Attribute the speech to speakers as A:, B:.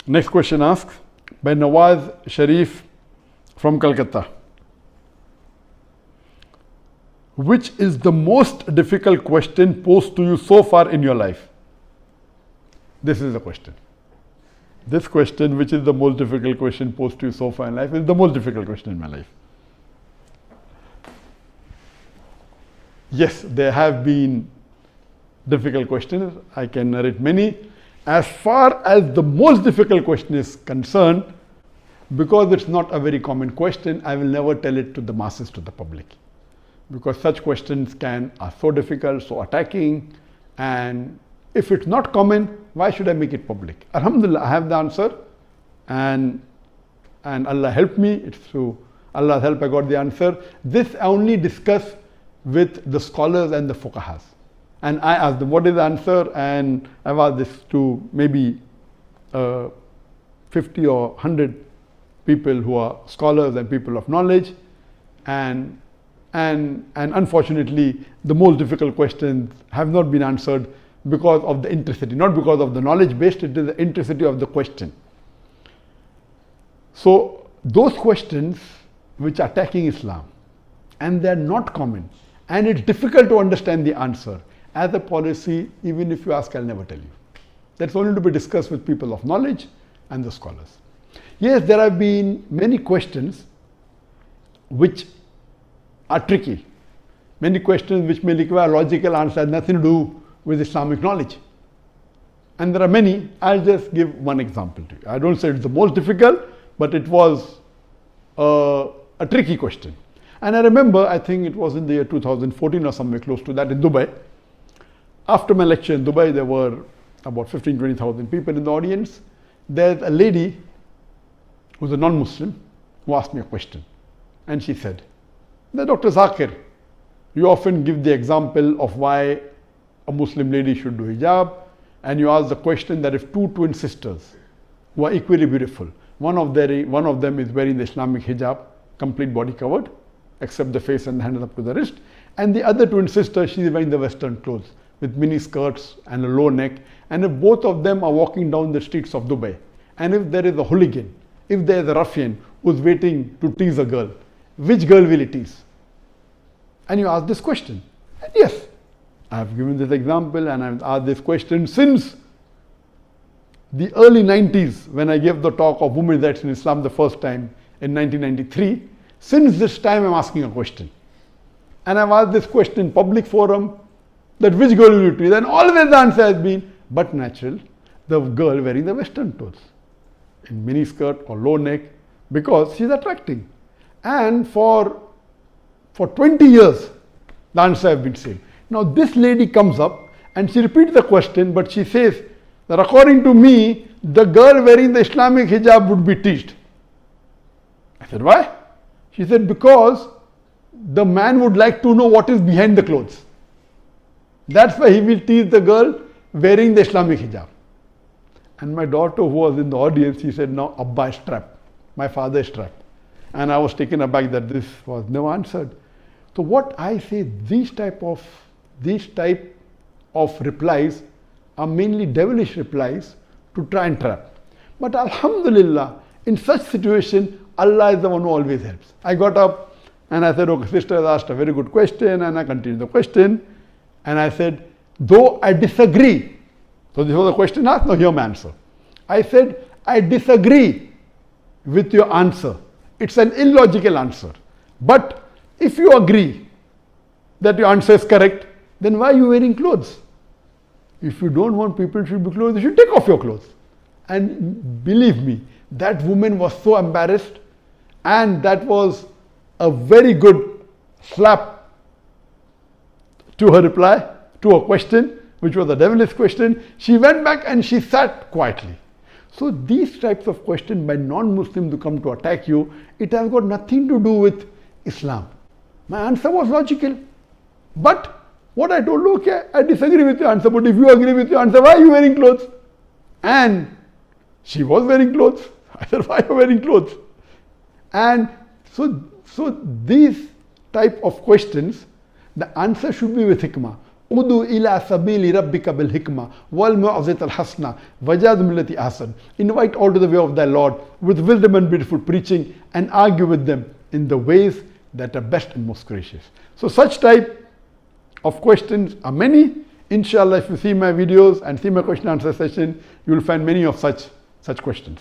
A: Next question asks by Nawaz Sharif from Calcutta. Which is the most difficult question posed to you so far in your life? This is the question. This question, which is the most difficult question posed to you so far in life, is the most difficult question in my life. Yes, there have been difficult questions. I can narrate many. As far as the most difficult question is concerned, because it's not a very common question, I will never tell it to the masses, to the public. Because such questions are so difficult, so attacking, and if it's not common, why should I make it public? Alhamdulillah, I have the answer, and Allah helped me. It's through Allah's help I got the answer. This I only discuss with the scholars and the fuqahas. And I asked them, what is the answer? And I've asked this to maybe 50 or 100 people who are scholars and people of knowledge. And unfortunately, the most difficult questions have not been answered because of the intricity, not because of the knowledge based, it is the intricity of the question. So those questions which are attacking Islam, and they are not common, and it's difficult to understand the answer. As a policy, even if you ask, I'll never tell you. That's only to be discussed with people of knowledge and the scholars. Yes, there have been many questions which are tricky. Many questions which may require logical answer, nothing to do with Islamic knowledge. And there are many. I'll just give one example to you. I don't say it's the most difficult, but it was a tricky question. And I remember, I think it was in the year 2014 or somewhere close to that in Dubai. After my lecture in Dubai, there were about 15,000-20,000 people in the audience. There's a lady who's a non-Muslim who asked me a question. And she said, Dr. Zakir, you often give the example of why a Muslim lady should do hijab, and you ask the question that if two twin sisters who are equally beautiful, one of them is wearing the Islamic hijab, complete body covered, except the face and the hands up to the wrist, and the other twin sister, she is wearing the Western clothes with mini skirts and a low neck, and if both of them are walking down the streets of Dubai, and if there is a hooligan, if there is a ruffian who's waiting to tease a girl, which girl will he tease? And you ask this question. And yes, I have given this example and I have asked this question since the early 90s when I gave the talk of women's rights in Islam the first time in 1993. Since this time I'm asking a question. And I've asked this question in public forum that which girl will you tease? And always the answer has been, but natural, the girl wearing the Western clothes in mini skirt or low neck because she's attracting. And for 20 years, the answer has been same. Now this lady comes up and she repeats the question, but she says that according to me, the girl wearing the Islamic hijab would be teased. I said, why? She said, because the man would like to know what is behind the clothes. That's why he will tease the girl wearing the Islamic hijab. And my daughter who was in the audience, she said, no, Abba is trapped. My father is trapped. And I was taken aback that this was never answered. So what I say, these type of replies are mainly devilish replies to try and trap. But alhamdulillah, in such situation, Allah is the one who always helps. I got up and I said, okay, sister has asked a very good question, and I continued the question. And I said, though I disagree. So this was the question asked, now hear my answer. I said, I disagree with your answer. It's an illogical answer. But if you agree that your answer is correct, then why are you wearing clothes? If you don't want people to be clothes, you should take off your clothes. And believe me, that woman was so embarrassed, and that was a very good slap to her reply, to her question, which was a devilish question. She went back and she sat quietly. So these types of questions by non-Muslims who come to attack you, it has got nothing to do with Islam. My answer was logical. But what I told, okay, I disagree with your answer, but if you agree with your answer, why are you wearing clothes? And she was wearing clothes. I said, why are you wearing clothes? And so these type of questions, the answer should be with hikmah. Udu ila sabili rabbika bil hikmah wal mu'azat al hasna wajad millati ahsan. Invite all to the way of thy Lord with wisdom and beautiful preaching, and argue with them in the ways that are best and most gracious. So such type of questions are many. Inshallah, if you see my videos and see my question answer session, you will find many of such questions.